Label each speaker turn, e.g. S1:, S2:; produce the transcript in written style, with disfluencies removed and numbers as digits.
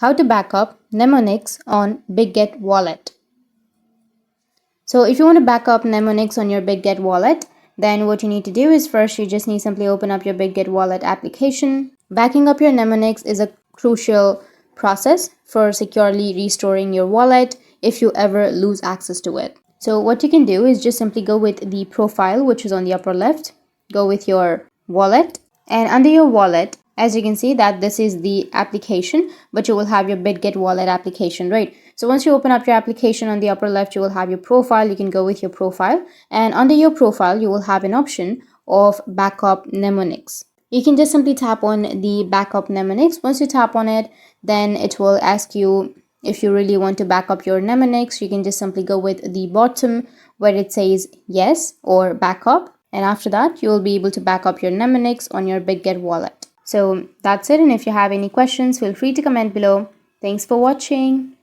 S1: how to back up Mnemonics on Bitget Wallet. So if you want to back up Mnemonics on your Bitget Wallet, then what you need to do is first you just need simply open up your Bitget Wallet application. Backing up your Mnemonics is a crucial process for securely restoring your wallet if you ever lose access to it. So what you can do is just simply go with the profile, which is on the upper left, go with your wallet, and under your wallet, as you can see that this is the application, but you will have your Bitget Wallet application, right? So once you open up your application, on the upper left you will have your profile. You can go with your profile, and under your profile you will have an option of backup mnemonics. You can just simply tap on the backup mnemonics. Once you tap on it, then it will ask you if you really want to back up your mnemonics. You can just simply go with the bottom where it says yes or backup, and after that you will be able to back up your mnemonics on your Bitget Wallet. So that's it, and if you have any questions, feel free to comment below. Thanks for watching.